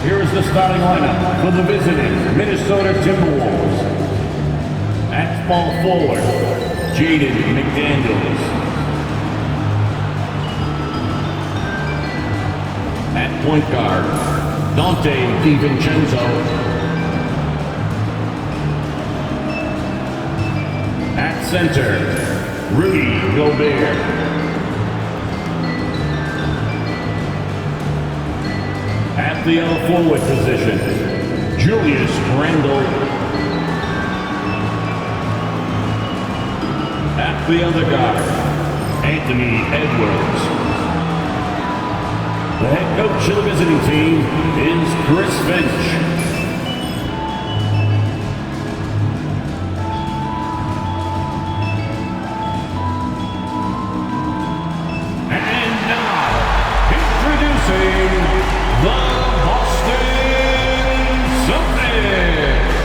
Here is the starting lineup for the visiting Minnesota Timberwolves. At small forward, Jaden McDaniels. At point guard, Dante DiVincenzo. At center, Rudy Gobert. At the other forward position, Julius Randle. At the other guard, Anthony Edwards. The head coach of the visiting team is Chris Finch. The Boston Celtics.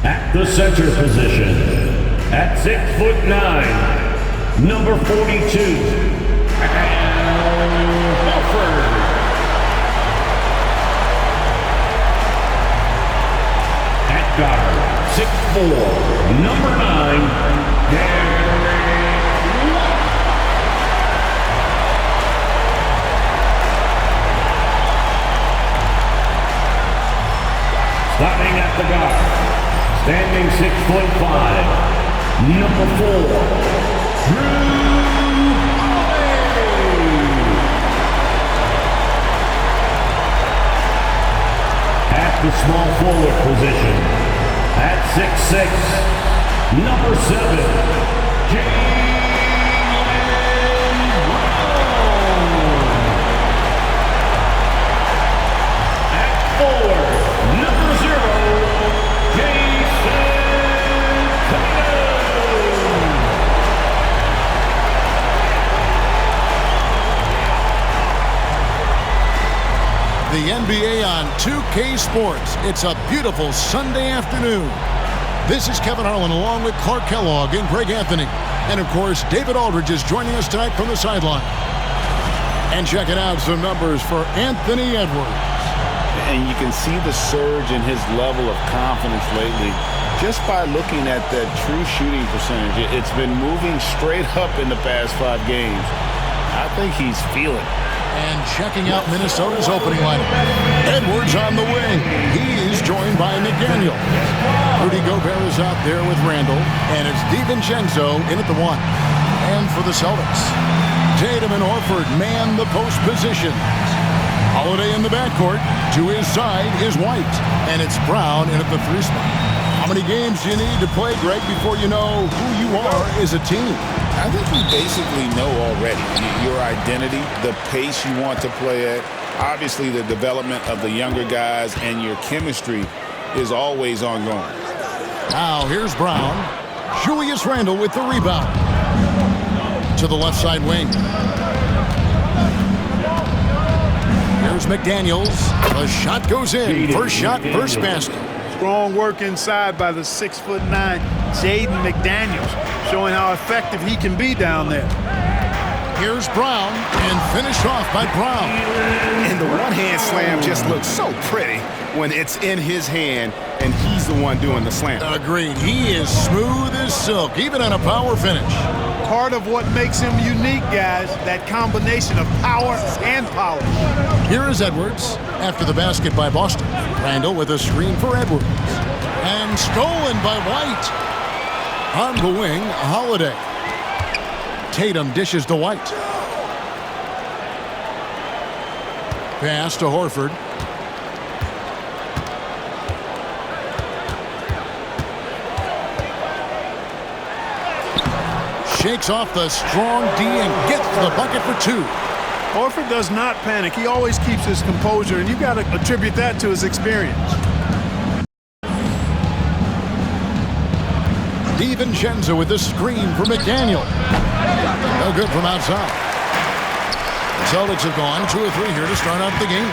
At the center position, at 6'9", number 42, Al Horford. Guard, 6'4", number 9, Derek White. Starting at the guard, standing 6'5", number 4, Drew Holiday. At the small forward position, at 6'6", number 7, Jaylen Brown. At 4, number 0, Jason Tatum. The NBA on 2K Sports. It's a beautiful Sunday afternoon. This is Kevin Harlan along with Clark Kellogg and Greg Anthony. And of course, David Aldridge is joining us tonight from the sideline. And checking out some numbers for Anthony Edwards. And you can see the surge in his level of confidence lately just by looking at that true shooting percentage. It's been moving straight up in the past 5 games. I think he's feeling it. And checking out Minnesota's opening lineup. Edwards on the wing. He's joined by McDaniel. Rudy Gobert is out there with Randle. And it's DiVincenzo in at the 1. And for the Celtics, Tatum and Horford man the post positions. Holiday in the backcourt. To his side is White. And it's Brown in at the 3 spot. How many games do you need to play, Greg, before you know who you are as a team? I think we basically know already your identity, the pace you want to play at, obviously the development of the younger guys, and your chemistry is always ongoing. Now here's Brown. Julius Randle with the rebound. To the left side wing. Here's McDaniels. The shot goes in. First shot, first basket. Strong work inside by the 6'9" Jaden McDaniels, showing how effective he can be down there. Here's Brown, and finished off by Brown. And the one-hand slam just looks so pretty when it's in his hand, and he's the one doing the slam. Agreed. He is smooth as silk, even on a power finish. Part of what makes him unique, guys, that combination of power and polish. Here is Edwards after the basket by Boston. Randle with a screen for Edwards. And stolen by White. On the wing, Holiday. Tatum dishes to White. Pass to Horford. Shakes off the strong D and gets the bucket for 2. Horford does not panic. He always keeps his composure, and you've got to attribute that to his experience. DiVincenzo with the screen for McDaniel. No good from outside. The Celtics have gone 2 of 3 here to start out the game.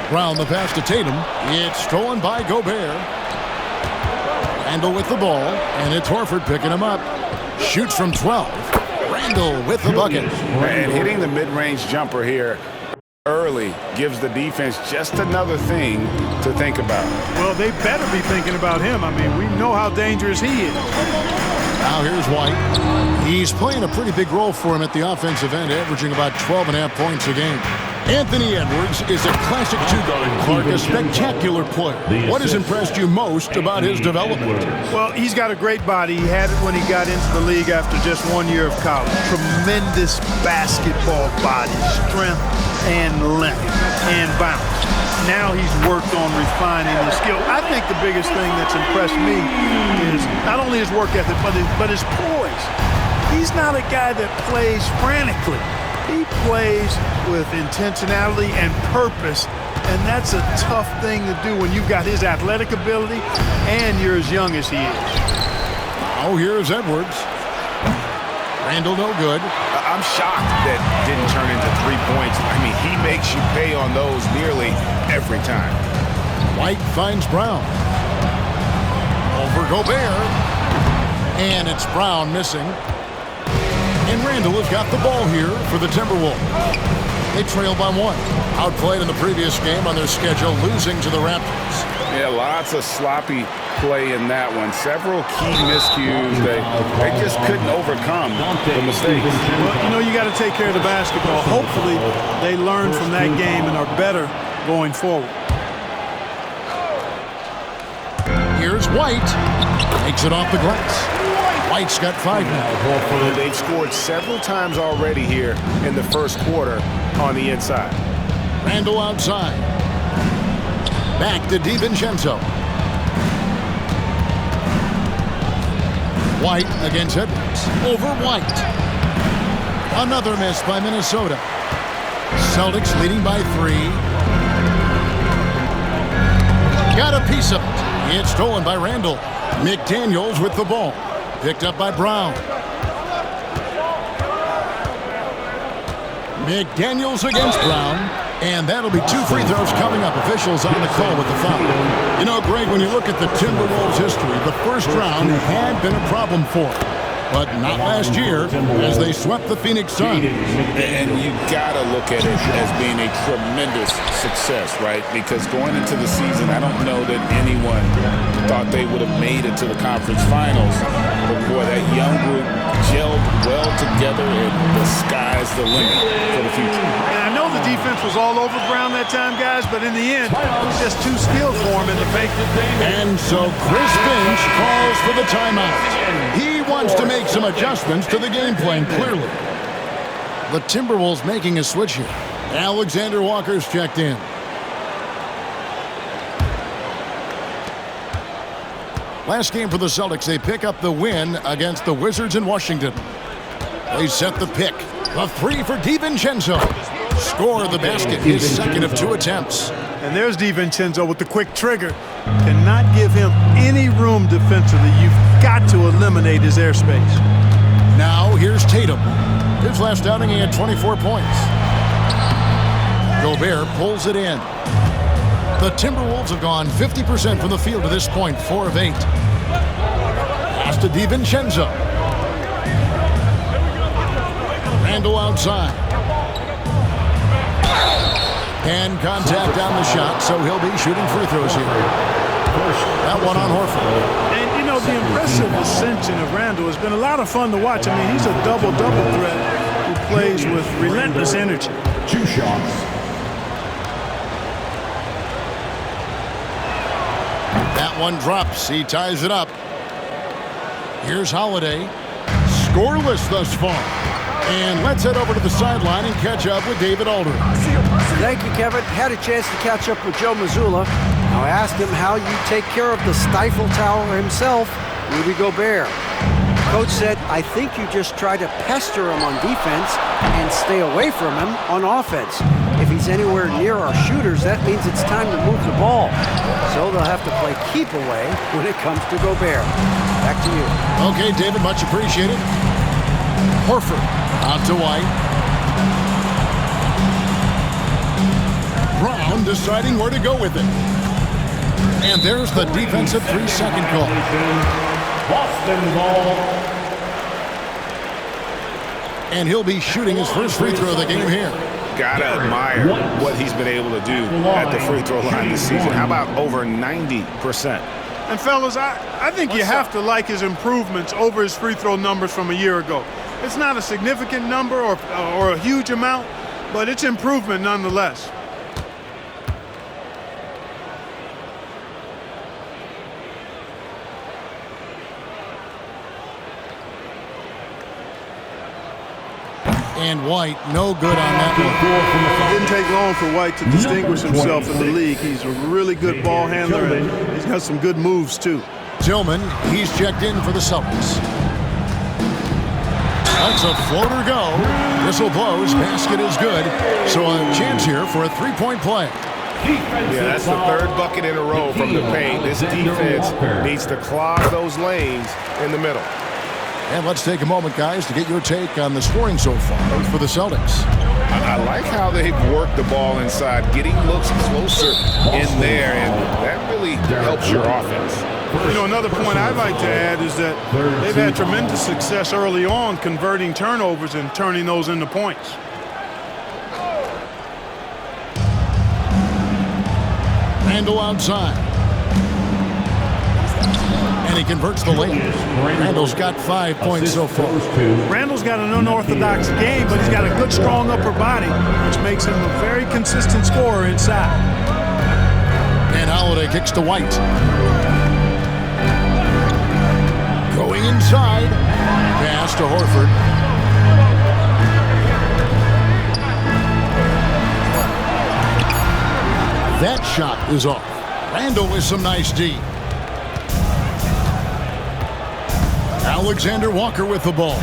Brown the pass to Tatum. It's stolen by Gobert. Randall with the ball, and it's Horford picking him up. Shoots from 12. Randall with the bucket. And hitting the mid-range jumper here early gives the defense just another thing to think about. Well, they better be thinking about him. I mean, we know how dangerous he is. Now here's White. He's playing a pretty big role for him at the offensive end, averaging about 12.5 points a game. Anthony Edwards is a classic two-guard, Clark, a spectacular player. What has impressed you most about his development? Well, he's got a great body. He had it when he got into the league after just 1 year of college. Tremendous basketball body, strength and length and bounce. Now he's worked on refining his skill. I think the biggest thing that's impressed me is not only his work ethic, but his poise. He's not a guy that plays frantically. He plays with intentionality and purpose, and that's a tough thing to do when you've got his athletic ability and you're as young as he is. Oh, here's Edwards. Randall no good. I'm shocked that didn't turn into 3 points. I mean, he makes you pay on those nearly every time. White finds Brown. Over Gobert. And it's Brown missing. And Randall has got the ball here for the Timberwolves. They trail by 1. Outplayed in the previous game on their schedule, losing to the Raptors. Yeah, lots of sloppy play in that one. Several key miscues. They just couldn't overcome the mistakes. Well, you know, you got to take care of the basketball. Hopefully, they learn from that game and are better going forward. Here's White. Takes it off the glass. White's got 5 now. They've scored several times already here in the first quarter on the inside. Randall outside. Back to DiVincenzo. White against Edwards. Over White. Another miss by Minnesota. Celtics leading by 3. Got a piece of it. It's stolen by Randall. McDaniels with the ball. Picked up by Brown. McDaniels against Brown. And that'll be 2 free throws coming up. Officials on the call with the foul. You know, Greg, when you look at the Timberwolves' history, the first round had been a problem for them. But not last year, as they swept the Phoenix Suns. And you gotta look at it as being a tremendous success, right? Because going into the season, I don't know that anyone thought they would have made it to the conference finals. But boy, that young group gelled well together, and the sky's the limit for the future. And I know the defense was all over Brown that time, guys, but in the end, it was just too skilled for him in the paint. And so Chris Finch calls for the timeout. He wants to make some adjustments to the game plan, clearly. The Timberwolves making a switch here. Alexander Walker's checked in. Last game for the Celtics, they pick up the win against the Wizards in Washington. They set the pick. A 3 for DiVincenzo. Score the basket, his second of 2 attempts. And there's DiVincenzo with the quick trigger. Cannot give him any room defensively. You've got to eliminate his airspace. Now here's Tatum. His last outing, he had 24 points. Gobert pulls it in. The Timberwolves have gone 50% from the field to this point, 4 of 8. Pass to DiVincenzo. Randall outside. And contact on the shot, so he'll be shooting free throws here. That one on Horford. And, you know, the impressive ascension of Randall has been a lot of fun to watch. I mean, he's a double-double threat who plays with relentless energy. 2 shots. That one drops. He ties it up. Here's Holiday. Scoreless thus far. And let's head over to the sideline and catch up with David Aldridge. Thank you, Kevin. Had a chance to catch up with Joe Mazzulla. Now I asked him how you take care of the Stifle Tower himself, Rudy Gobert. Coach said, I think you just try to pester him on defense and stay away from him on offense. If he's anywhere near our shooters, that means it's time to move the ball. So they'll have to play keep away when it comes to Gobert. Back to you. Okay, David, much appreciated. Horford out to White. Brown deciding where to go with it. And there's the defensive 3-second call. Boston ball. And he'll be shooting his first free throw of the game here. Gotta admire what he's been able to do at the free throw line this season. How about over 90%? And fellas, I think you have to like his improvements over his free throw numbers from a year ago. It's not a significant number or a huge amount, but it's improvement nonetheless. And White, no good on that one. It didn't take long for White to distinguish himself in the league. He's a really good ball handler, and he's got some good moves, too. Tillman, he's checked in for the Celtics. That's a floater go. Whistle blows, basket is good. So a chance here for a three-point play. Yeah, that's the third bucket in a row from the paint. This defense needs to clog those lanes in the middle. And let's take a moment, guys, to get your take on the scoring so far for the Celtics. I like how they've worked the ball inside, getting looks closer in there, and that really helps your offense. You know, another point I'd like to add is that they've had tremendous success early on converting turnovers and turning those into points. Randall outside. And he converts the lane. Randall's got 5 points so far. Randall's got an unorthodox game, but he's got a good, strong upper body, which makes him a very consistent scorer inside. And Holiday kicks to White. Going inside. Pass to Horford. That shot is off. Randall with some nice D. Alexander Walker with the ball.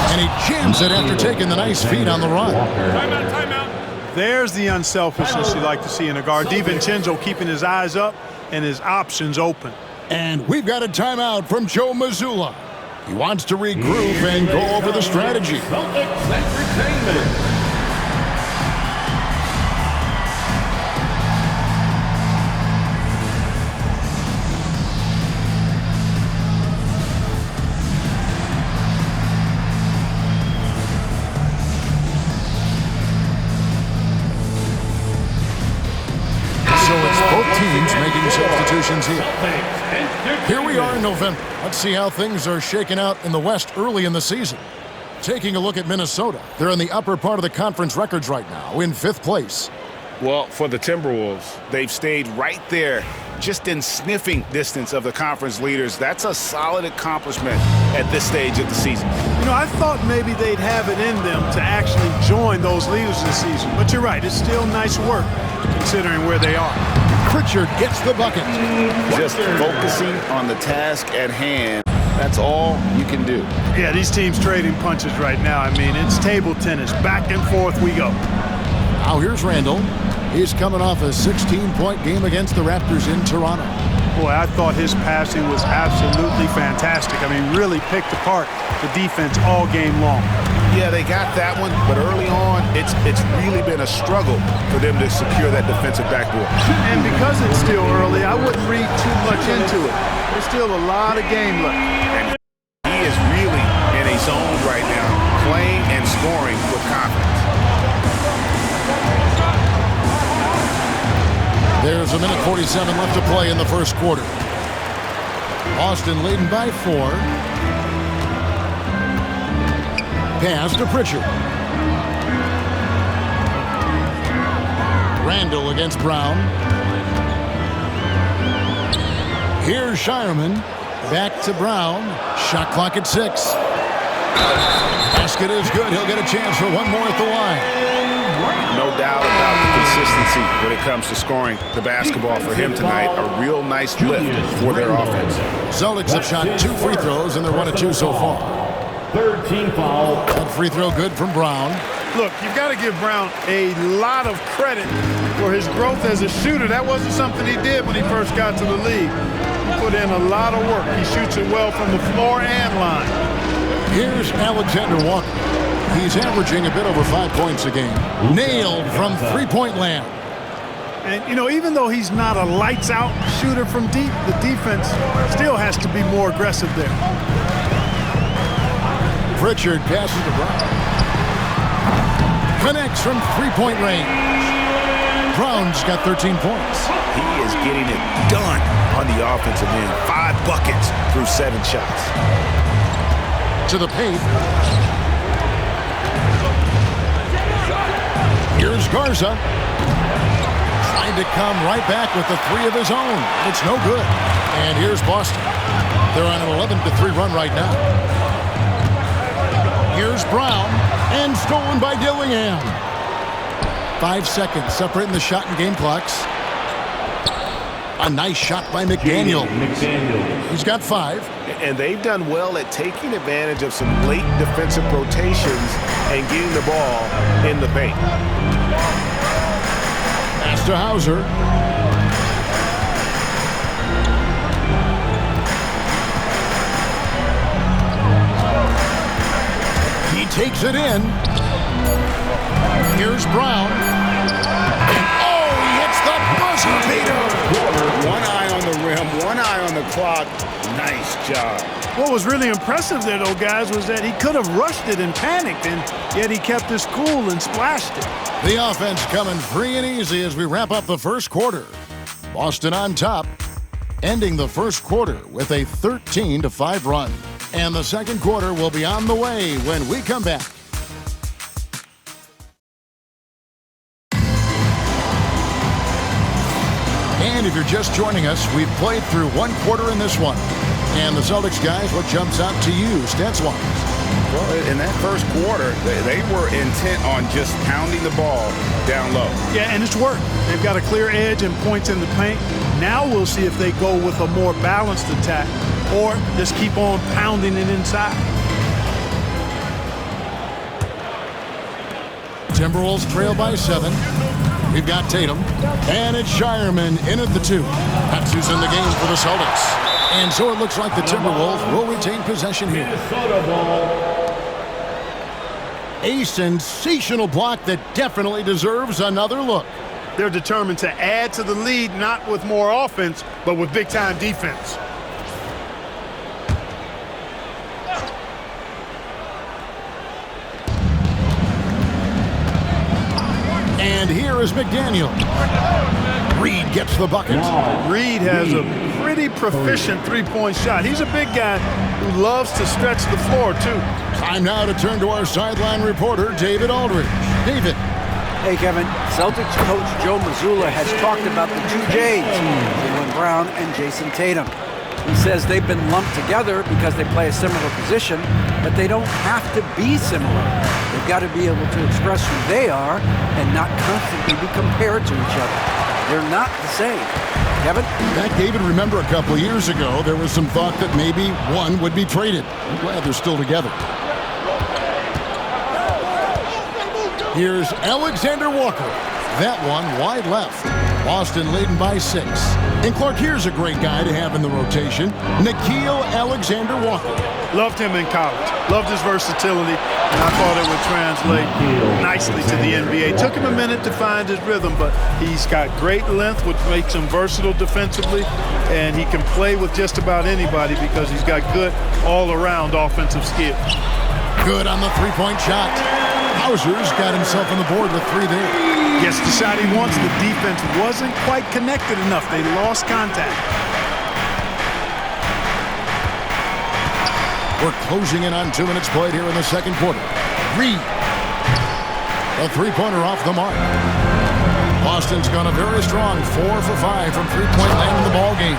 And he jams it after taking the nice feed on the run. Timeout. There's the unselfishness you like to see in a guard. DiVincenzo keeping his eyes up and his options open. And we've got a timeout from Joe Mazzulla. He wants to regroup and go over the strategy. Celtics Entertainment. So it's both teams making substitutions here. Here we are in November. Let's see how things are shaking out in the West early in the season. Taking a look at Minnesota. They're in the upper part of the conference records right now, in 5th place. Well, for the Timberwolves, they've stayed right there, just in sniffing distance of the conference leaders. That's a solid accomplishment at this stage of the season. You know, I thought maybe they'd have it in them to actually join those leaders this season. But you're right, it's still nice work considering where they are. Pritchard gets the bucket. Just focusing on the task at hand. That's all you can do. Yeah, these teams trading punches right now. I mean, it's table tennis. Back and forth we go. Now here's Randall. He's coming off a 16-point game against the Raptors in Toronto. Boy, I thought his passing was absolutely fantastic. I mean, really picked apart the defense all game long. Yeah, they got that one, but early on, it's really been a struggle for them to secure that defensive backboard. And because it's still early, I wouldn't read too much into it. There's still a lot of game left. And he is really in a zone right now, playing and scoring with confidence. There's a minute 47 left to play in the first quarter. Boston leading by 4. Pass to Pritchard. Randall against Brown. Here's Shireman. Back to Brown. Shot clock at 6. Basket is good. He'll get a chance for one more at the line. No doubt about the consistency when it comes to scoring the basketball for him tonight. A real nice lift for their offense. Celtics have shot 2 free throws, and they're 1 of 2 so far. Third team foul. That free throw good from Brown. Look, you've got to give Brown a lot of credit for his growth as a shooter. That wasn't something he did when he first got to the league. He put in a lot of work. He shoots it well from the floor and line. Here's Alexander Walker. He's averaging a bit over 5 points a game. Nailed from three-point land. And, you know, even though he's not a lights-out shooter from deep, the defense still has to be more aggressive there. Pritchard passes to Brown. Connects from three-point range. Brown's got 13 points. He is getting it done on the offensive end. 5 buckets through 7 shots. To the paint. Here's Garza. Trying to come right back with the 3 of his own. It's no good. And here's Boston. They're on an 11-3 run right now. Here's Brown. And stolen by Dillingham. 5 seconds separating the shot and game clocks. A nice shot by McDaniel. He's got 5. And they've done well at taking advantage of some late defensive rotations and getting the ball in the paint. Pass to Hauser. He takes it in. Here's Brown. And oh, he hits the buzzer beater. One eye on the rim, one eye on the clock. Nice job. What was really impressive there, though, guys, was that he could have rushed it and panicked, and yet he kept his cool and splashed it. The offense coming free and easy as we wrap up the first quarter. Boston on top, ending the first quarter with a 13-5 run. And the second quarter will be on the way when we come back. And if you're just joining us, we've played through one quarter in this one. And the Celtics guys, what jumps out to you, stats-wise? Well, in that first quarter, they were intent on just pounding the ball down low. Yeah, and it's worked. They've got a clear edge and points in the paint. Now we'll see if they go with a more balanced attack or just keep on pounding it inside. Timberwolves trail by 7. We've got Tatum. And it's Shireman in at the 2. That's who's in the game for the Celtics. And so it looks like the Timberwolves will retain possession here. A sensational block that definitely deserves another look. They're determined to add to the lead, not with more offense, but with big-time defense. And here is McDaniel. Reed gets the bucket. Reed has a pretty proficient three-point shot. He's a big guy who loves to stretch the floor, too. Time now to turn to our sideline reporter, David Aldridge. David. Hey, Kevin. Celtics coach Joe Mazzulla has talked about the 2 J's, Jaylen Brown and Jason Tatum. He says they've been lumped together because they play a similar position, but they don't have to be similar. They've got to be able to express who they are and not constantly be compared to each other. They're not the same. Kevin? That, David, remember a couple of years ago, there was some thought that maybe one would be traded. I'm glad they're still together. Here's Alexander Walker. That one wide left. Boston leading by 6. And Clark, here's a great guy to have in the rotation. Nickeil Alexander-Walker. Loved him in college. Loved his versatility. And I thought it would translate nicely to the NBA. Took him a minute to find his rhythm, but he's got great length, which makes him versatile defensively. And he can play with just about anybody because he's got good all-around offensive skill. Good on the three-point shot. Hauser's got himself on the board with 3 there. Gets the shot he wants. The defense wasn't quite connected enough. They lost contact. We're closing in on 2 minutes played here in the second quarter. Reed. A three-pointer off the mark. Boston's gone a very strong 4 for 5 from three-point land in the ball game.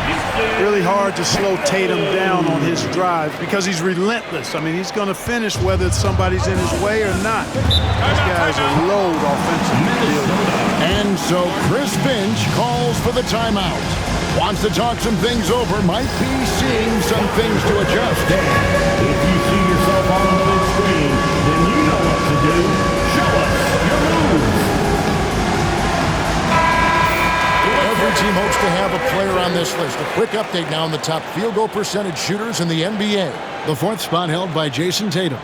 Really hard to slow Tatum down on his drives because he's relentless. I mean, he's going to finish whether somebody's in his way or not. These guys are load offensively. And so Chris Finch calls for the timeout. Wants to talk some things over. Might be seeing some things to adjust. If you see yourself on the big screen, then you know what to do. Show us your moves. Every team hopes to have a player on this list. A quick update now on the top field goal percentage shooters in the NBA. The 4th spot held by Jason Tatum.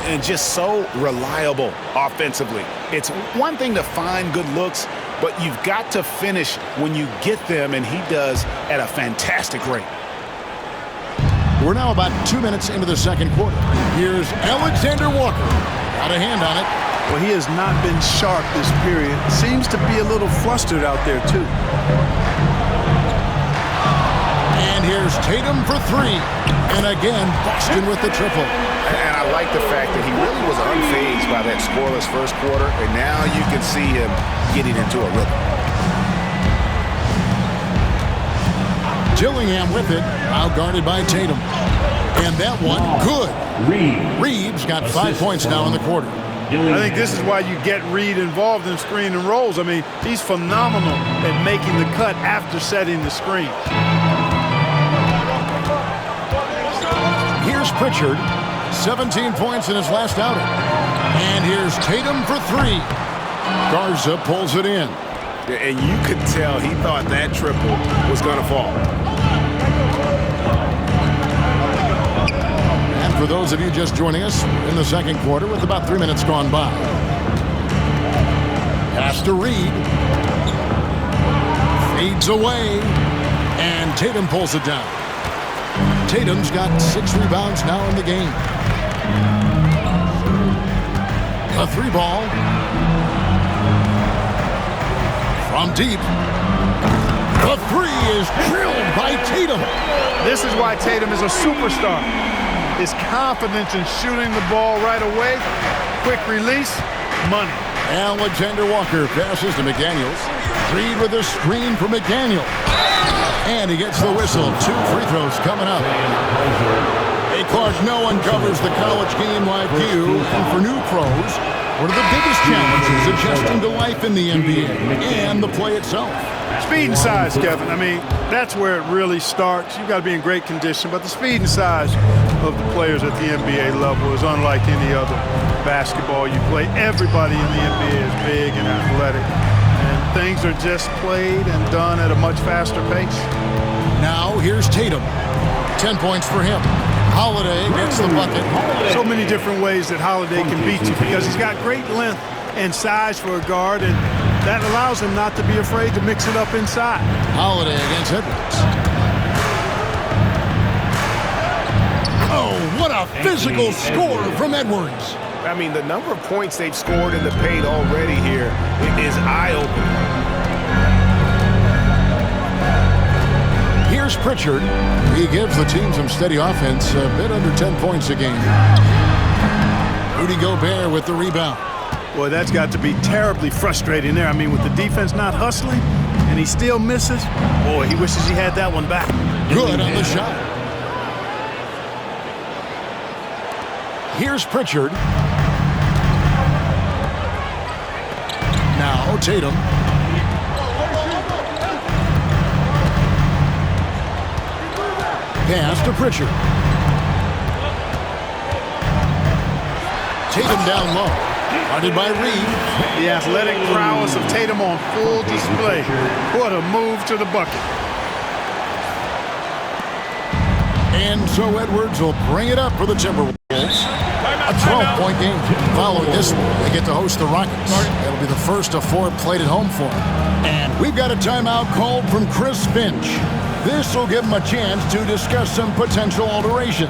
And just so reliable offensively. It's one thing to find good looks, but you've got to finish when you get them, and he does at a fantastic rate. We're now about 2 minutes into the second quarter. Here's Alexander Walker. Got a hand on it. Well, he has not been sharp this period. Seems to be a little flustered out there, too. And here's Tatum for three. And again, Boston with the triple. And I like the fact that he really was unfazed by that scoreless first quarter, and now you can see him getting into a rhythm. Gillingham with it, out guarded by Tatum. And that one, good. Reeves got 5 points now in the quarter. I think this is why you get Reed involved in screen and rolls. I mean, he's phenomenal at making the cut after setting the screen. Here's Pritchard, 17 points in his last outing. And here's Tatum for three. Garza pulls it in. And you could tell he thought that triple was going to fall. And for those of you just joining us in the second quarter with about 3 minutes gone by. Pass to Reed. Fades away. And Tatum pulls it down. Tatum's got 6 rebounds now in the game. A three ball. From deep. The three is drilled by Tatum. This is why Tatum is a superstar. His confidence in shooting the ball right away, quick release, money. Alexander Walker passes to McDaniels. Reed with a screen for McDaniel. And he gets the whistle. 2 free throws coming up. Because no one covers the college game like you. And for new pros, one of the biggest challenges adjusting to life in the NBA and the play itself. Speed and size, Kevin. I mean, that's where it really starts. You've got to be in great condition, but the speed and size of the players at the NBA level is unlike any other basketball you play. Everybody in the NBA is big and athletic, and things are just played and done at a much faster pace. Now here's Tatum. 10 points for him. Holiday gets the bucket. So many different ways that Holiday can beat you because he's got great length and size for a guard, and that allows him not to be afraid to mix it up inside. Holiday against Edwards. Oh, what a physical score from Edwards. I mean, the number of points they've scored in the paint already here is eye-opening. Here's Pritchard. He gives the team some steady offense, a bit under 10 points a game. Rudy Gobert with the rebound. Boy, that's got to be terribly frustrating there. I mean, with the defense not hustling and he still misses, boy, he wishes he had that one back. Good on the shot. Here's Pritchard. Now Tatum. Pass to Pritchard. Tatum down low. Guarded by Reed. The athletic prowess of Tatum on full display. What a move to the bucket. And so Edwards will bring it up for the Timberwolves. A 12-point game. Following this one, they get to host the Rockets. It'll be the first of 4 played at home for them. And we've got a timeout called from Chris Finch. This will give him a chance to discuss some potential alterations.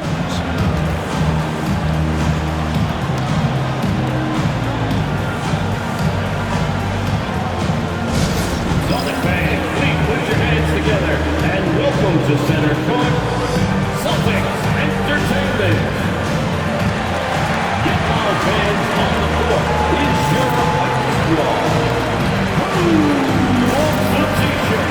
Celtic fans, please put your hands together and welcome to center court, Celtics Entertainment. Get our fans on the court. Is your basketball. The t-shirt.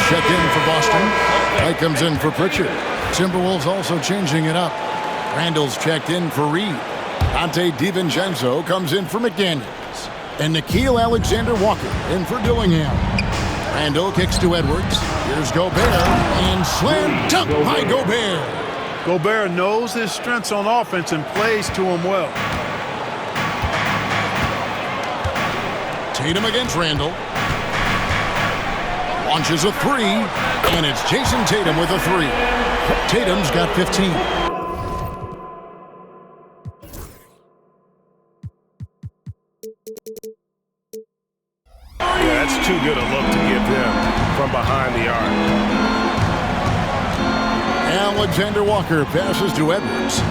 checked in for Boston. White comes in for Pritchard. Timberwolves also changing it up. Randall's checked in for Reed. Dante DiVincenzo comes in for McDaniels. And Nickeil Alexander-Walker in for Dillingham. Randall kicks to Edwards. Here's Gobert. And slam dunk by Gobert. Gobert knows his strengths on offense and plays to him well. Tatum against Randall. Launches a three. And it's Jason Tatum with a three. Tatum's got 15. Yeah, that's too good a look to give him from behind the arc. Alexander Walker passes to Edwards.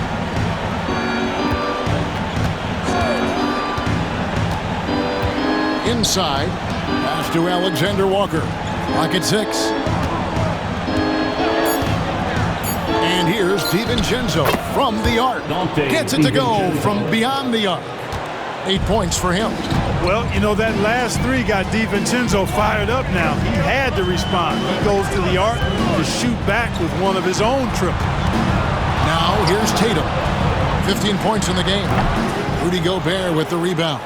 Inside, pass to Alexander Walker. Clock at 6. And here's DiVincenzo from the arc. Gets it to go from beyond the arc. 8 points for him. Well, you know, that last three got DiVincenzo fired up now. He had to respond. He goes to the arc to shoot back with one of his own triples. Now here's Tatum. 15 points in the game. Rudy Gobert with the rebound.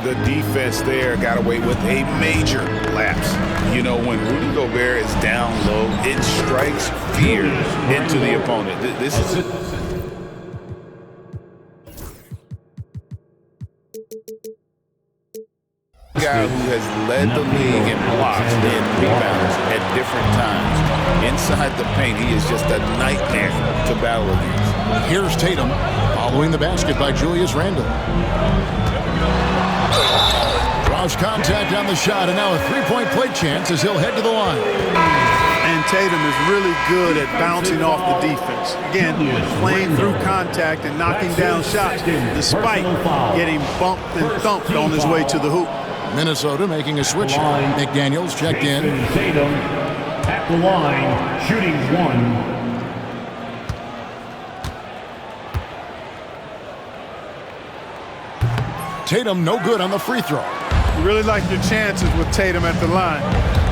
The defense there got away with a major lapse. You know, when Rudy Gobert is down low, it strikes fear into the opponent. This is a guy who has led the league in blocks and rebounds at different times. Inside the paint, he is just a nightmare to battle against. Here's Tatum following the basket by Julius Randle. Draws contact on the shot, and now a three-point play chance as he'll head to the line. And Tatum is really good at bouncing off the defense. Again, playing through contact and knocking down shots despite getting bumped and thumped on his way to the hoop. Minnesota making a switch. McDaniels checked in. Tatum at the line, shooting one. Tatum no good on the free throw. You really like your chances with Tatum at the line.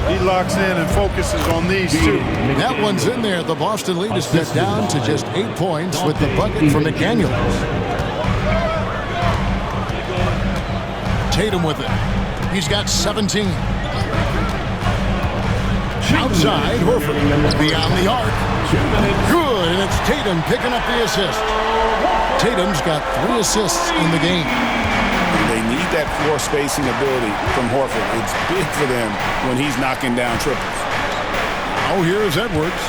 He locks in and focuses on these two. That one's in there. The Boston lead is set down to just 8 points with the bucket from McDaniels. Tatum with it. He's got 17. Outside, Horford beyond the arc. Good, and it's Tatum picking up the assist. Tatum's got 3 assists in the game. They need that floor spacing ability from Horford. It's big for them when he's knocking down triples. Oh, here's Edwards.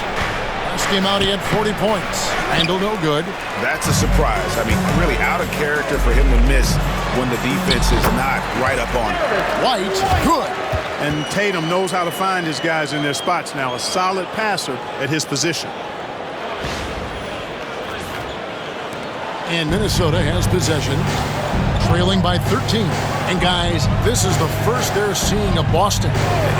Last game out, he had 40 points. Randall no good. That's a surprise. I mean, really out of character for him to miss when the defense is not right up on it. White, good. And Tatum knows how to find his guys in their spots now. A solid passer at his position. And Minnesota has possession, trailing by 13. And guys, this is the first they're seeing of Boston.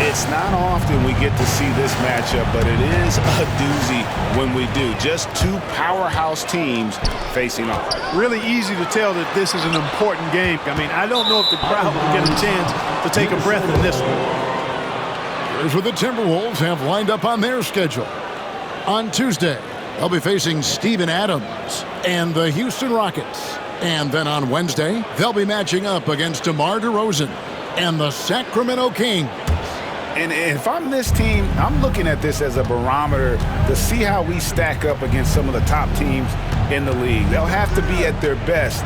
It's not often we get to see this matchup, but it is a doozy when we do. Just two powerhouse teams facing off. Really easy to tell that this is an important game. I mean, I don't know if the crowd will get a chance to take a breath in this one. Here's what the Timberwolves have lined up on their schedule. On Tuesday, they'll be facing Steven Adams and the Houston Rockets. And then on Wednesday, they'll be matching up against DeMar DeRozan and the Sacramento Kings. And if I'm this team, I'm looking at this as a barometer to see how we stack up against some of the top teams in the league. They'll have to be at their best,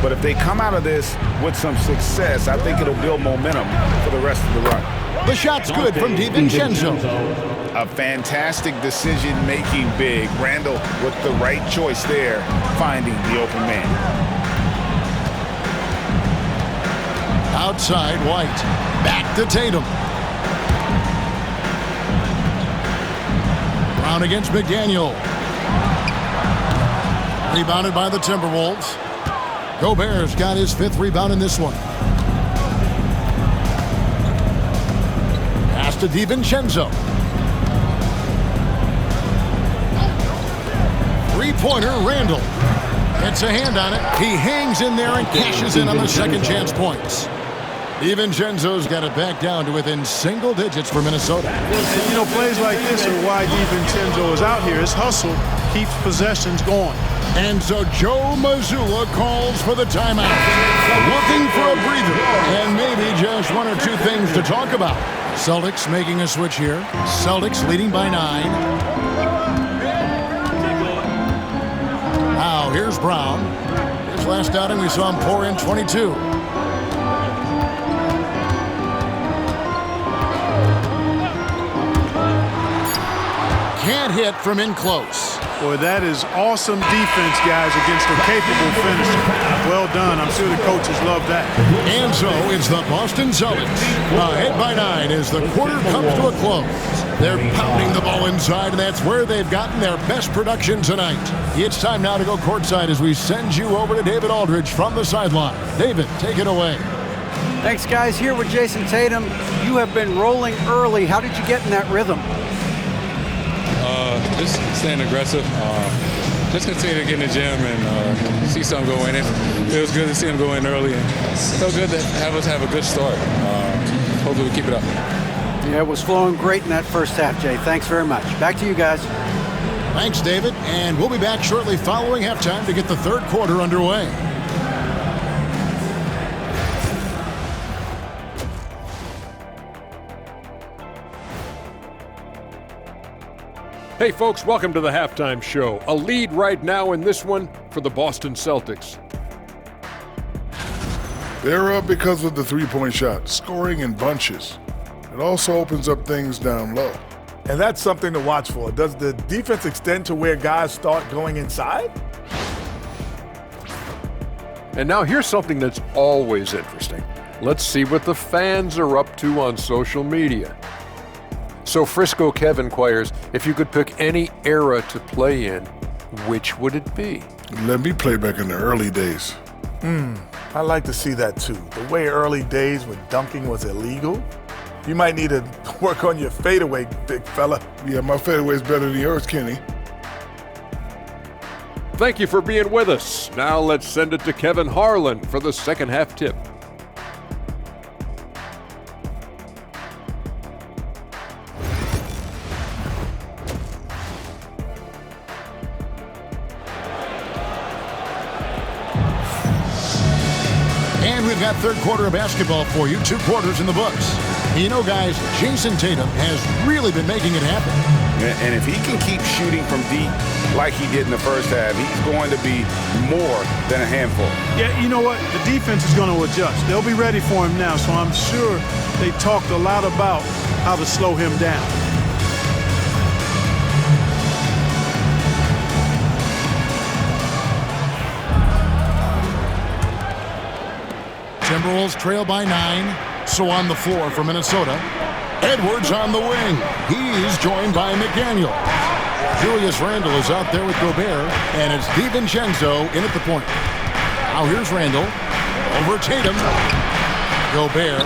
but if they come out of this with some success, I think it'll build momentum for the rest of the run. The shot's good from DiVincenzo. A fantastic decision-making big. Randall with the right choice there, finding the open man. Outside, White. Back to Tatum. Brown against McDaniel. Rebounded by the Timberwolves. Gobert's got his 5th rebound in this one. Pass to DiVincenzo. Three-pointer, Randall. Gets a hand on it. He hangs in there and cashes in on the second chance points. DiVincenzo's got it back down to within single digits for Minnesota. And, you know, plays like this are why DiVincenzo is out here. His hustle keeps possessions going. And so Joe Mazzulla calls for the timeout. Looking for a breather and maybe just one or two things to talk about. Celtics making a switch here. Celtics leading by 9. Now here's Brown. His last outing we saw him pour in 22. Can't hit from in close. Boy, that is awesome defense, guys, against a capable finisher. Well done. I'm sure the coaches love that. And so it's the Boston Celtics. Ahead by 9 as the quarter comes to a close. They're pounding the ball inside, and that's where they've gotten their best production tonight. It's time now to go courtside as we send you over to David Aldridge from the sideline. David, take it away. Thanks, guys. Here with Jason Tatum. You have been rolling early. How did you get in that rhythm? Just staying aggressive. Just continue to get in the gym and see some go in. It feels good to see them go in early. And so good to have us have a good start. Hopefully we keep it up. Yeah, it was flowing great in that first half, Jay. Thanks very much. Back to you guys. Thanks, David. And we'll be back shortly following halftime to get the third quarter underway. Hey folks, welcome to the halftime show. A lead right now in this one for the Boston Celtics. They're up because of the three-point shot, scoring in bunches. It also opens up things down low. And that's something to watch for. Does the defense extend to where guys start going inside? And now here's something that's always interesting. Let's see what the fans are up to on social media. So Frisco Kev inquires, if you could pick any era to play in, which would it be? Let me play back in the early days. I like to see that too. The way early days when dunking was illegal. You might need to work on your fadeaway, big fella. Yeah, my fadeaway's better than yours, Kenny. Thank you for being with us. Now let's send it to Kevin Harlan for the second half tip. We've got third quarter of basketball for you, 2 quarters in the books. You know, guys, Jason Tatum has really been making it happen. And if he can keep shooting from deep like he did in the first half, he's going to be more than a handful. Yeah, you know what? The defense is going to adjust. They'll be ready for him now, so I'm sure they talked a lot about how to slow him down. Timberwolves trail by 9. So on the floor for Minnesota. Edwards on the wing. He's joined by McDaniel. Julius Randle is out there with Gobert, and it's DiVincenzo in at the point. Now here's Randle. Over Tatum. Gobert.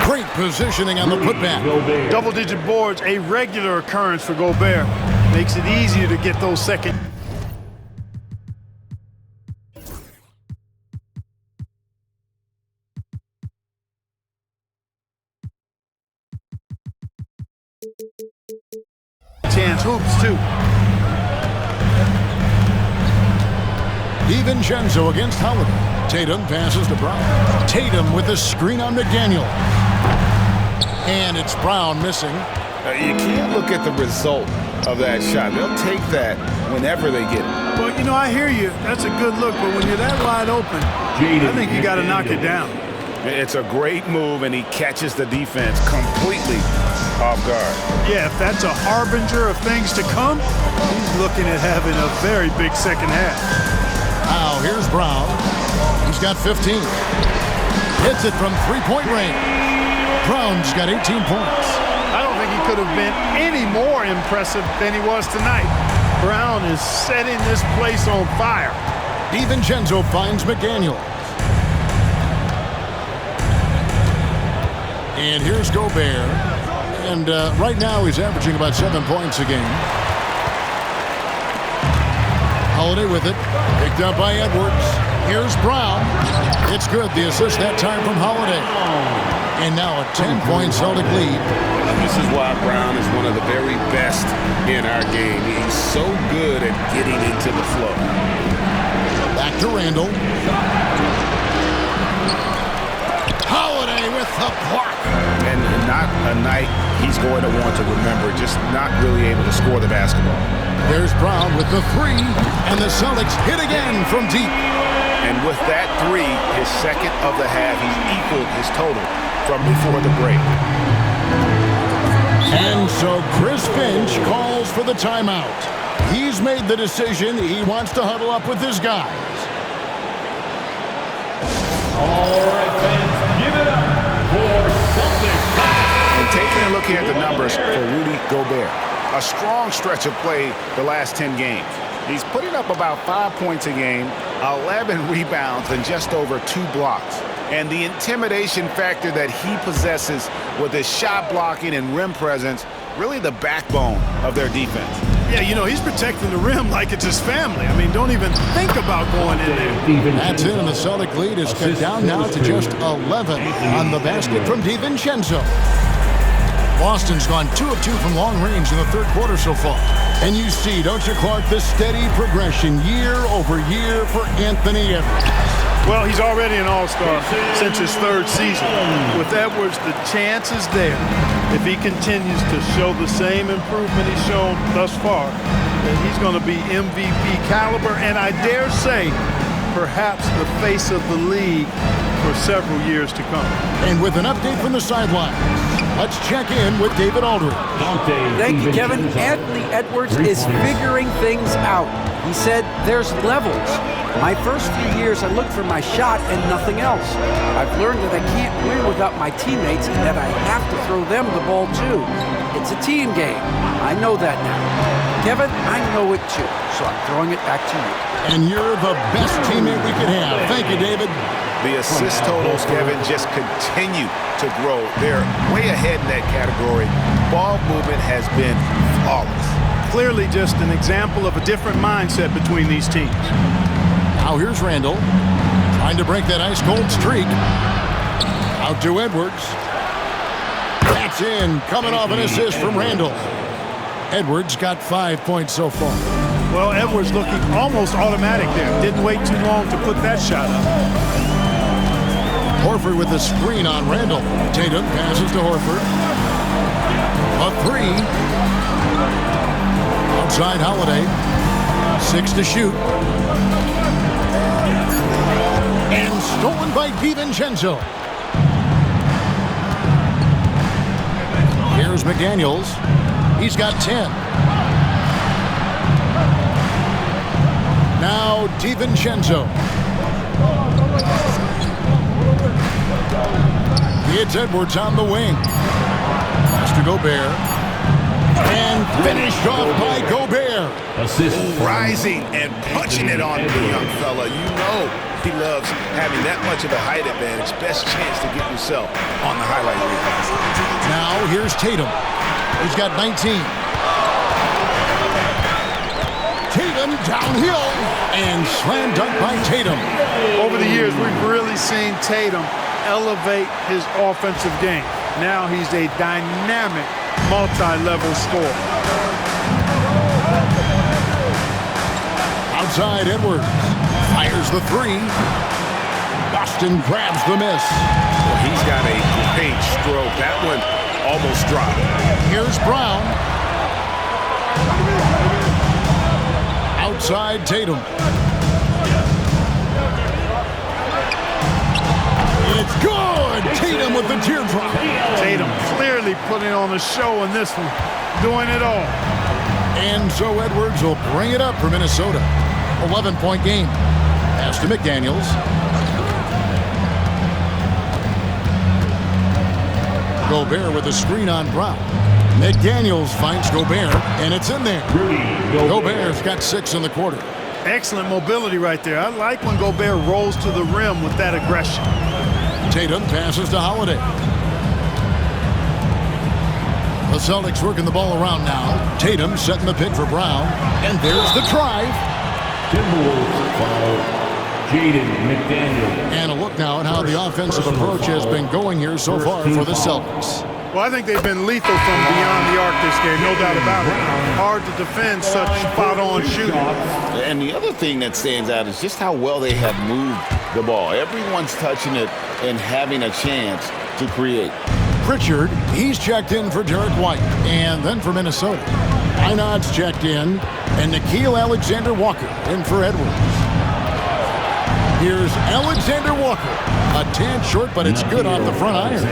Great positioning on the putback. Double-digit boards, a regular occurrence for Gobert. Makes it easier to get those second. Chance hoops, too. DiVincenzo against Holiday. Tatum passes to Brown. Tatum with the screen on McDaniel. And it's Brown missing. You can't look at the result of that shot. They'll take that whenever they get it. Well, you know, I hear you. That's a good look, but when you're that wide open, I think you got to knock it down. It's a great move, and he catches the defense completely off guard. Yeah, if that's a harbinger of things to come, he's looking at having a very big second half. Now here's Brown. He's got 15. Hits it from three-point range. Brown's got 18 points. I don't think he could have been any more impressive than he was tonight. Brown is setting this place on fire. DiVincenzo finds McDaniel. And here's Gobert. And right now he's averaging about 7 points a game. Holiday with it. Picked up by Edwards. Here's Brown. It's good. The assist that time from Holiday. And now a 10-point Celtic lead. This is why Brown is one of the very best in our game. He's so good at getting into the flow. Back to Randall. Holiday with the block. And not a night he's going to want to remember, just not really able to score the basketball. There's Brown with the three, and the Celtics hit again from deep. And with that three, his second of the half, he's equaled his total from before the break. And so Chris Finch calls for the timeout. He's made the decision he wants to huddle up with his guys. All right, fans, give it up for Celtics. And taking a look at the numbers for Rudy Gobert. A strong stretch of play the last 10 games. He's putting up about 5 points a game, 11 rebounds, and just over 2 blocks. And the intimidation factor that he possesses with his shot blocking and rim presence, really the backbone of their defense. Yeah, you know, he's protecting the rim like it's his family. I mean, don't even think about going in there. That's it, and the Celtic lead is cut down now to just 11 on the basket from DiVincenzo. Boston's gone 2 of 2 from long range in the third quarter so far. And you see, don't you, Clark, the steady progression year over year for Anthony Edwards. Well, he's already an all-star since his third season. With Edwards, the chance is there. If he continues to show the same improvement he's shown thus far, then he's going to be MVP caliber, and I dare say, perhaps the face of the league for several years to come. And with an update from the sidelines, let's check in with David Aldridge. Thank you, Kevin. Anthony Edwards is figuring things out. He said there's levels. My first few years, I looked for my shot and nothing else. I've learned that I can't win without my teammates and that I have to throw them the ball too. It's a team game. I know that now. Kevin, I know it too, so I'm throwing it back to you. And you're the best teammate we could have. Thank you, David. The assist totals, Kevin, just continue to grow. They're way ahead in that category. Ball movement has been flawless. Clearly just an example of a different mindset between these teams. Now here's Randall, trying to break that ice-cold streak. Out to Edwards. That's in, coming off an assist from Randall. Edwards got 5 points so far. Well, Edwards looking almost automatic there. Didn't wait too long to put that shot up. Horford with the screen on Randall. Tatum passes to Horford. A three. Outside Holiday. 6 to shoot. And stolen by DiVincenzo. Here's McDaniels. He's got 10. Now DiVincenzo. It's Edwards on the wing. Pass to Gobert. And finished off by Gobert. Assist. Rising and punching it on the young fella. You know he loves having that much of a height advantage. Best chance to get yourself on the highlight reel. Now here's Tatum. He's got 19. Tatum downhill and slam dunk by Tatum. Over the years, we've really seen Tatum elevate his offensive game. Now he's a dynamic, multi-level scorer. Outside Edwards. Fires the three. Boston grabs the miss. Well, he's got a great stroke. That one almost dropped. Here's Brown. Outside Tatum. It's good! Tatum with the teardrop. Tatum clearly putting on a show in this one, doing it all. And so Edwards will bring it up for Minnesota. 11-point game. Pass to McDaniels. Gobert with a screen on Brown. McDaniels finds Gobert, and it's in there. Gobert's got 6 in the quarter. Excellent mobility right there. I like when Gobert rolls to the rim with that aggression. Tatum passes to Holiday. The Celtics working the ball around now. Tatum setting the pick for Brown. And there's the drive. Timberwolves foul. Jaden McDaniel. And a look now at how the offensive approach has been going here so far for the Celtics. Well, I think they've been lethal from beyond the arc this game, no doubt about it. Hard to defend such spot-on shooting. And the other thing that stands out is just how well they have moved the ball. Everyone's touching it and having a chance to create. Pritchard, he's checked in for Derek White. And then for Minnesota, Einod's checked in, and Nickeil Alexander-Walker in for Edwards. Here's Alexander Walker. A tad short, but it's good off the front iron.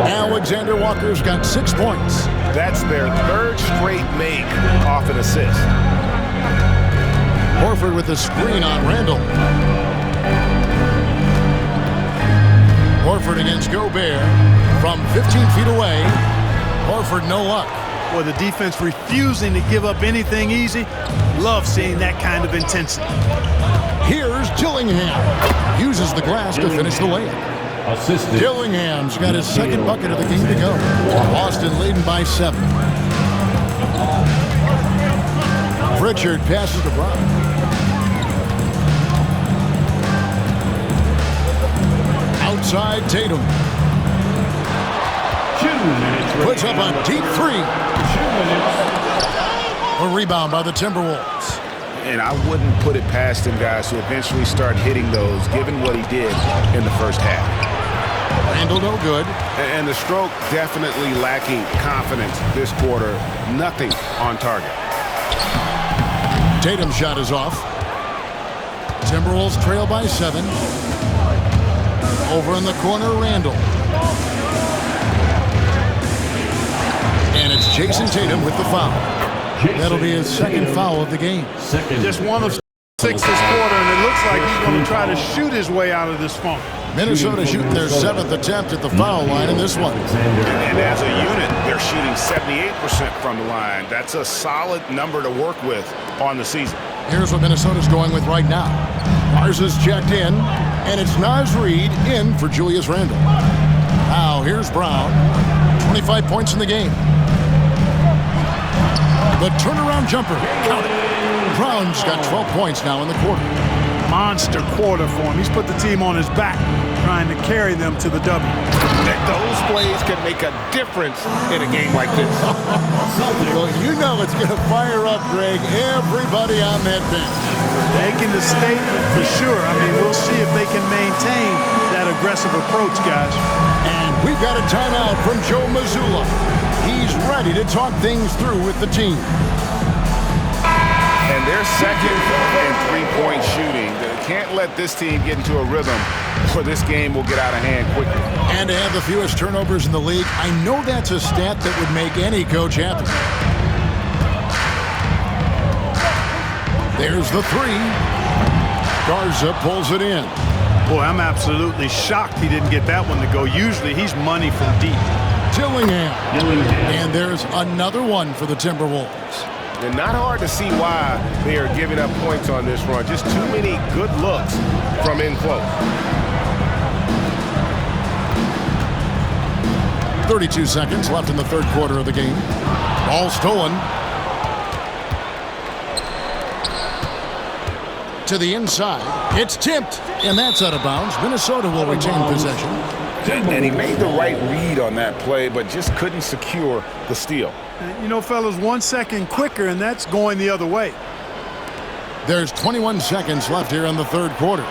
Alexander Walker's got 6 points. That's their third straight make off an assist. Horford with the screen on Randall. Horford against Gobert from 15 feet away. Horford no luck. Well, the defense refusing to give up anything easy. Love seeing that kind of intensity. Here's Dillingham. Uses the glass to finish the layup. Assisted. Dillingham's got his second bucket of the game to go. Boston leading by 7. Pritchard passes to Brown. Outside Tatum. 2 minutes. Puts up a deep 3. 2 minutes. A rebound by the Timberwolves. And I wouldn't put it past him, guys, to eventually start hitting those, given what he did in the first half. Randall no good. And the stroke definitely lacking confidence this quarter. Nothing on target. Tatum's shot is off. Timberwolves trail by 7. Over in the corner, Randall. And it's Jason Tatum with the foul. That'll be his second foul of the game. Just 1 of 6 this quarter, and it looks like he's going to try to shoot his way out of this funk. Minnesota shooting their 7th attempt at the foul line in this one. And as a unit, they're shooting 78% from the line. That's a solid number to work with on the season. Here's what Minnesota's going with right now. Mars is checked in, and it's Naz Reid in for Julius Randle. Now here's Brown. 25 points in the game. The turnaround jumper. Count it. Brown's got 12 points now in the quarter. Monster quarter for him. He's put the team on his back, trying to carry them to the W. Those plays can make a difference in a game like this. Well, you know it's going to fire up, Greg, everybody on that bench. Making the statement for sure. I mean, we'll see if they can maintain that aggressive approach, guys. And we've got a timeout from Joe Mazzulla. He's ready to talk things through with the team. And their second and three-point shooting. They can't let this team get into a rhythm or this game will get out of hand quickly. And to have the fewest turnovers in the league, I know that's a stat that would make any coach happy. There's the 3. Garza pulls it in. Boy, I'm absolutely shocked he didn't get that one to go. Usually he's money from deep. Dillingham. And there's another one for the Timberwolves. And not hard to see why they are giving up points on this run. Just too many good looks from in close. 32 seconds left in the third quarter of the game. Ball stolen. To the inside. It's tipped, and that's out of bounds. Minnesota will retain possession. And he made the right read on that play, but just couldn't secure the steal. You know, fellas, 1 second quicker, and that's going the other way. There's 21 seconds left here in the third quarter.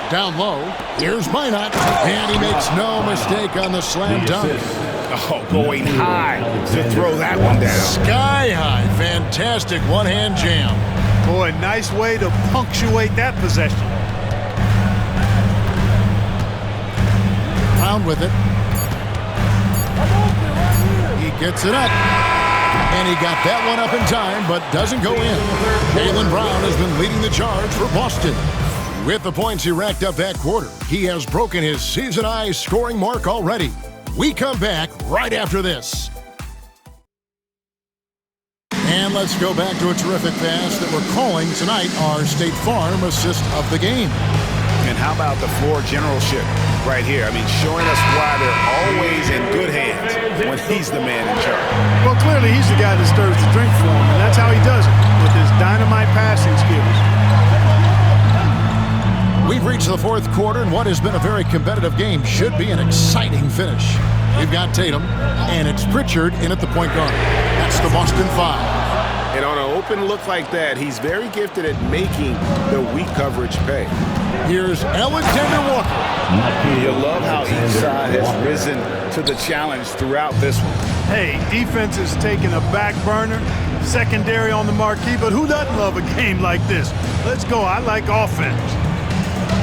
Down low, here's Minot, and he makes no mistake on the slam dunk. Oh, going high to throw that one down. Sky high, fantastic one-hand jam. Boy, nice way to punctuate that possession. Brown with it. He gets it up. And he got that one up in time, but doesn't go in. Jaylen Brown has been leading the charge for Boston. With the points he racked up that quarter, he has broken his season-high scoring mark already. We come back right after this. And let's go back to a terrific pass that we're calling tonight our State Farm assist of the game. And how about the floor generalship right here? I mean, showing us why they're always in good hands when he's the man in charge. Well, clearly he's the guy that stirs the drink for him, and that's how he does it, with his dynamite passing skills. We've reached the fourth quarter, and what has been a very competitive game should be an exciting finish. We've got Tatum, and it's Pritchard in at the point guard. That's the Boston Five. And on an open look like that, he's very gifted at making the weak coverage pay. Here's Alexander Walker. You love how each side has risen to the challenge throughout this one. Hey, defense is taking a back burner, secondary on the marquee, but who doesn't love a game like this? Let's go. I like offense.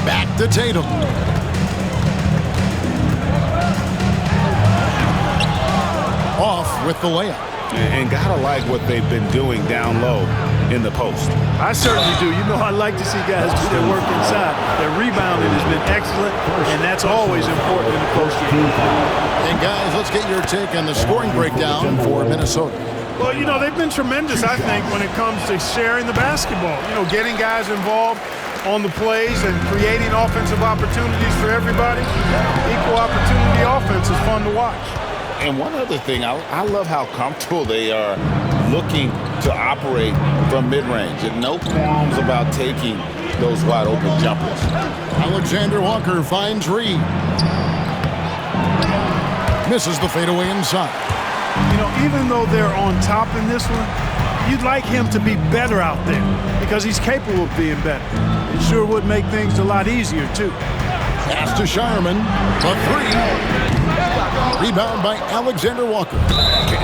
Back to Tatum. Off with the layup. And gotta like what they've been doing down low in the post. I certainly do. You know, I like to see guys do their work inside. Their rebounding has been excellent, and that's always important in the post. And guys, let's get your take on the scoring breakdown for Minnesota. Well, you know, they've been tremendous, I think, when it comes to sharing the basketball. You know, getting guys involved on the plays and creating offensive opportunities for everybody. Equal opportunity offense is fun to watch. And one other thing, I love how comfortable they are looking to operate from mid-range, and no qualms about taking those wide-open jumpers. Alexander Walker finds Reed. Misses the fadeaway inside. You know, even though they're on top in this one, you'd like him to be better out there because he's capable of being better. It sure would make things a lot easier, too. Pass to Shireman. A three. Rebound by Alexander Walker.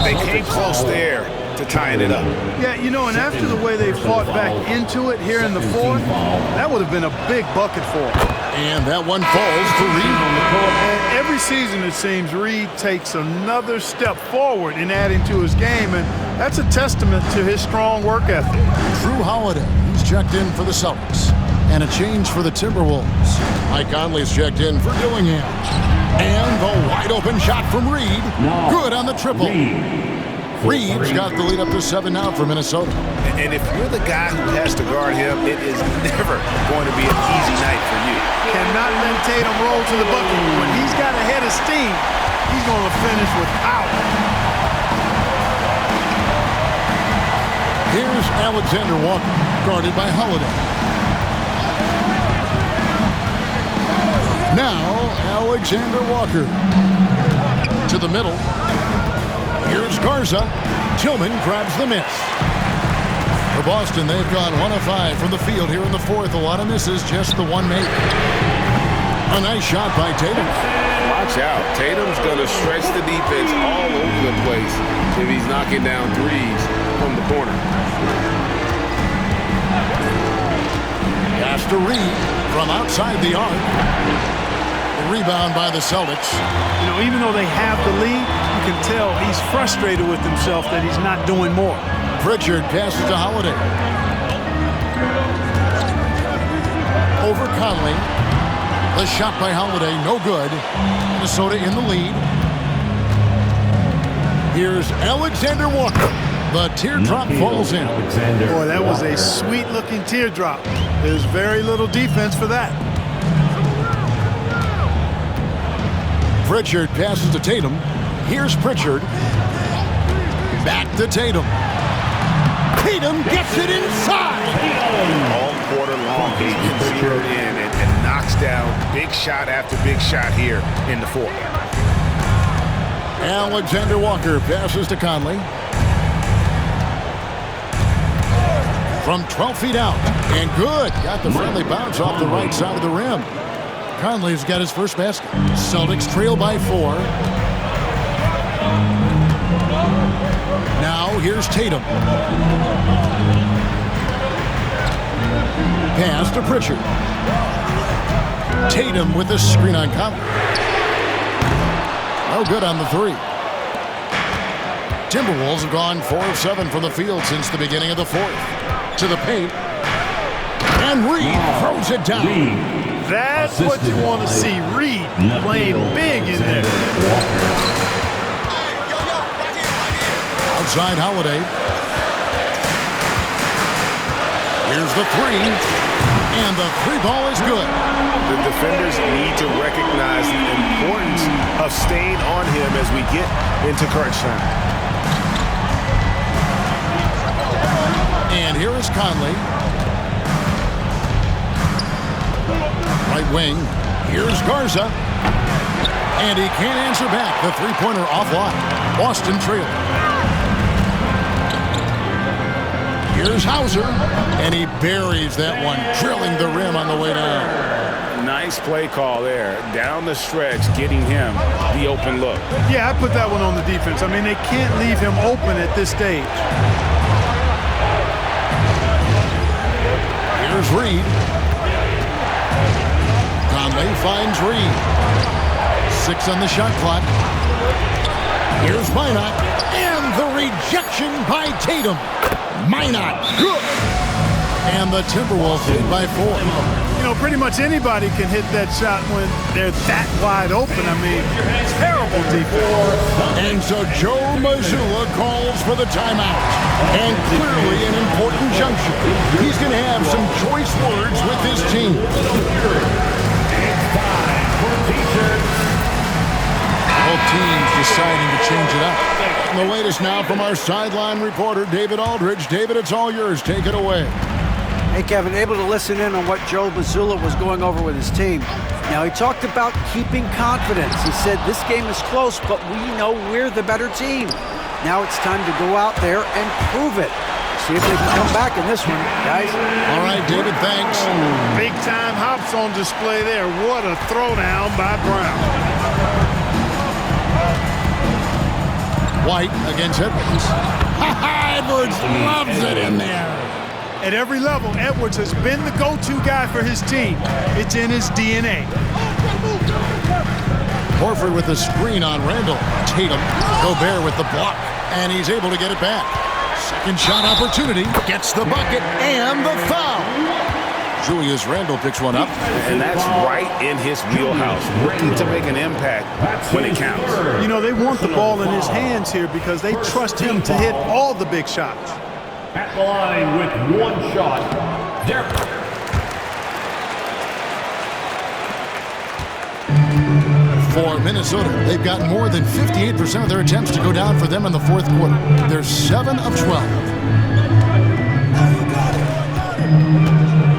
They came close there to tying it up. Yeah, you know, and after the way they fought back into it here in the fourth, that would have been a big bucket for them. And that one falls to Reed. And every season, it seems, Reed takes another step forward in adding to his game, and that's a testament to his strong work ethic. Drew Holiday, he's checked in for the Celtics. And a change for the Timberwolves. Mike Conley's checked in for Dillingham. And the wide-open shot from Reed. Good on the triple. Reed's got the lead up to 7 now for Minnesota. And if you're the guy who has to guard him, it is never going to be an easy night for you. Cannot let Tatum roll to the bucket. When he's got a head of steam, he's going to finish with power. Here's Alexander Walker, guarded by Holiday. Now, Alexander Walker. To the middle. Here's Garza. Tillman grabs the miss. For Boston, they've gone 1 of 5 from the field here in the fourth. A lot of misses, just the one made. A nice shot by Tatum. Watch out. Tatum's going to stretch the defense all over the place if he's knocking down threes from the corner. Pass to Reed from outside the arc. Rebound by the Celtics. You know, even though they have the lead, you can tell he's frustrated with himself that he's not doing more. Pritchard passes to Holiday. Over Conley. The shot by Holiday, no good. Minnesota in the lead. Here's Alexander Walker. The teardrop falls in. Boy, that was a sweet-looking teardrop. There's very little defense for that. Pritchard passes to Tatum. Here's Pritchard. Back to Tatum. Tatum gets it inside. All quarter long, he's been zeroed in and knocks down big shot after big shot here in the fourth. Alexander Walker passes to Conley. From 12 feet out. And good. Got the friendly bounce off the right side of the rim. Conley's got his first basket. Celtics trail by 4. Now here's Tatum. Pass to Pritchard. Tatum with the screen on Conley. No good on the 3. Timberwolves have gone 4 of 7 from the field since the beginning of the fourth. To the paint. And Reed throws it down. That's what you want to see. Reed playing big in there. Outside Holiday. Here's the 3. And the 3 ball is good. The defenders need to recognize the importance of staying on him as we get into crunch time. And here is Conley. Right wing, here's Garza. And he can't answer back. The three-pointer offline. Boston trail. Here's Hauser. And he buries that one, drilling the rim on the way down. Nice play call there. Down the stretch, getting him the open look. Yeah, I put that one on the defense. I mean, they can't leave him open at this stage. Here's Reed. Conley finds Reed. 6 on the shot clock. Here's Minot. And the rejection by Tatum. Minot. Good. And the Timberwolves lead by 4. You know, pretty much anybody can hit that shot when they're that wide open. I mean, terrible defense. And so Joe Mazzulla calls for the timeout. And clearly an important juncture. He's going to have some choice words with his team. Both teams deciding to change it up. And the latest now from our sideline reporter, David Aldridge. David, it's all yours. Take it away. Hey, Kevin, able to listen in on what Joe Mazzulla was going over with his team. Now, he talked about keeping confidence. He said, this game is close, but we know we're the better team. Now it's time to go out there and prove it. See if they can come back in this one, guys. All right, David, thanks. Big-time hops on display there. What a throwdown by Brown. White against Edwards. Edwards loves it in there. At every level, Edwards has been the go-to guy for his team. It's in his DNA. Horford with the screen on Randall. Tatum, Gobert with the block, and he's able to get it back. Second shot opportunity, gets the bucket, and the foul. Julius Randle picks one up. And that's right in his wheelhouse, looking to make an impact when it counts. You know, they want the ball in his hands here because they trust him to hit all the big shots. At the line with one shot, Derek. For Minnesota, they've got more than 58% of their attempts to go down for them in the fourth quarter. They're 7 of 12.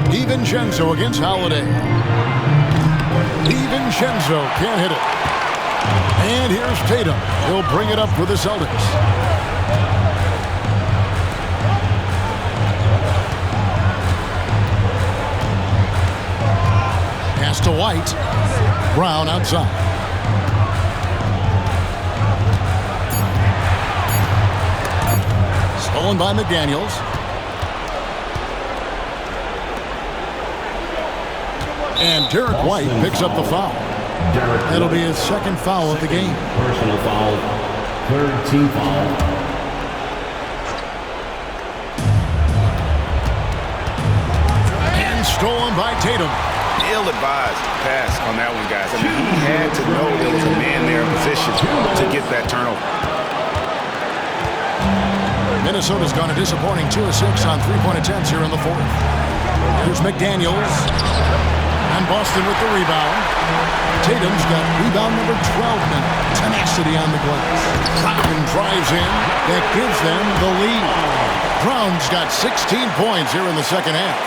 DiVincenzo against Holiday. DiVincenzo can't hit it. And here's Tatum. He'll bring it up for the Celtics. Pass to White. Brown outside. Stolen by McDaniels. And Derek White picks up the foul. That'll be his second foul of the game. Personal foul, third team foul. And stolen by Tatum. Ill-advised pass on that one, guys. I mean, he had to know there was a man there in position to get that turnover. Minnesota's gone a disappointing 2 of 6 on three-point attempts here in the fourth. Here's McDaniels. And Boston with the rebound. Tatum's got rebound number 12 now. Tenacity on the glass. Brown drives in. That gives them the lead. Brown's got 16 points here in the second half.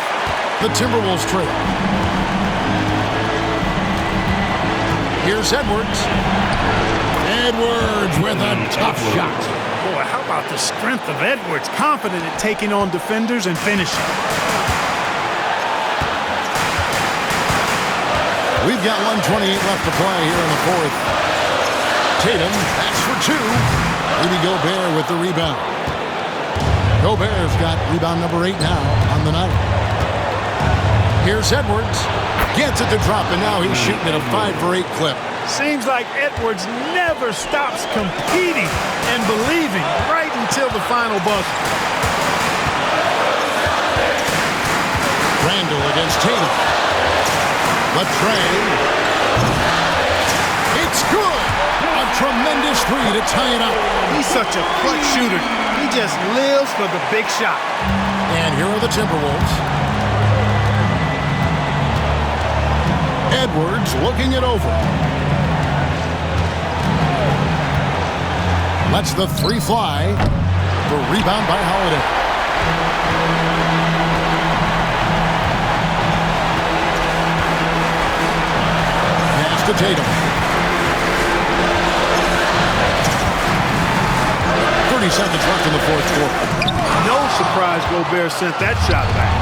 The Timberwolves trail. Here's Edwards. Edwards with a tough shot. Boy, how about the strength of Edwards? Confident at taking on defenders and finishing. We've got 1:28 left to play here in the fourth. Tatum, that's for 2. Rudy Gobert with the rebound. Gobert's got rebound number 8 now on the night. Here's Edwards. Gets it to drop, and now he's shooting at a 5 for 8 clip. Seems like Edwards never stops competing and believing right until the final buzzer. Randall against Tatum. Latrey. It's good. A tremendous 3 to tie it up. He's such a clutch shooter. He just lives for the big shot. And here are the Timberwolves. Edwards looking it over. Lets the 3 fly. The rebound by Holiday. to Tatum. 30 seconds left in the fourth quarter. No surprise Gobert sent that shot back.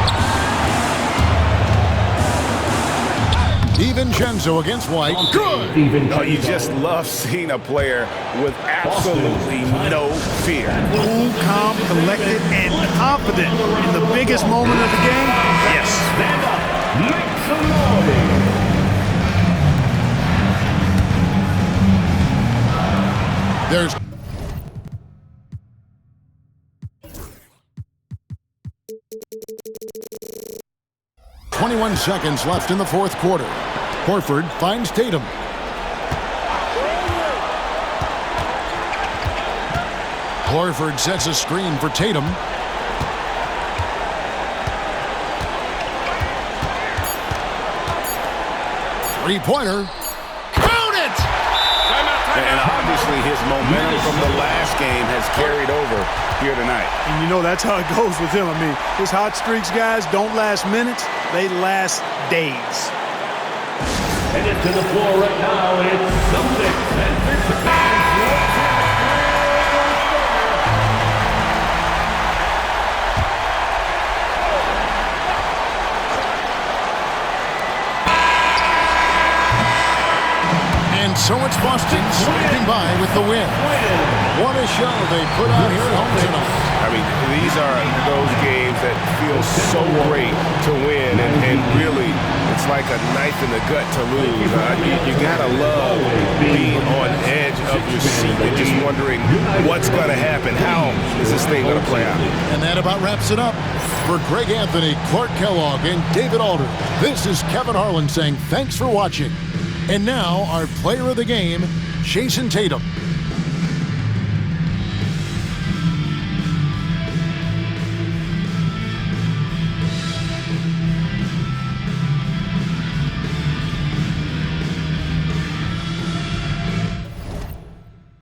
DiVincenzo against White. Good! No, you just love seeing a player with absolutely no fear. Cool, calm, collected, and confident in the biggest moment of the game. Yes. Stand up. Make some noise. There's 21 seconds left in the fourth quarter. Horford finds Tatum. Horford sets a screen for Tatum. Three-pointer. Count it! And obviously his momentum from the last game has carried over here tonight. And you know that's how it goes with him. I mean, his hot streaks, guys, don't last minutes. They last days. Headed to the floor right now, it's Celtics and Pistons. And so it's Boston sweeping by with the win. What a show they put out here at home tonight. I mean, these are those games that feel so great to win, and really, it's like a knife in the gut to lose. You gotta love being on edge of your seat and just wondering what's gonna happen. How is this thing gonna play out? And that about wraps it up. For Greg Anthony, Clark Kellogg, and David Alder, this is Kevin Harlan saying thanks for watching. And now, our player of the game, Jason Tatum.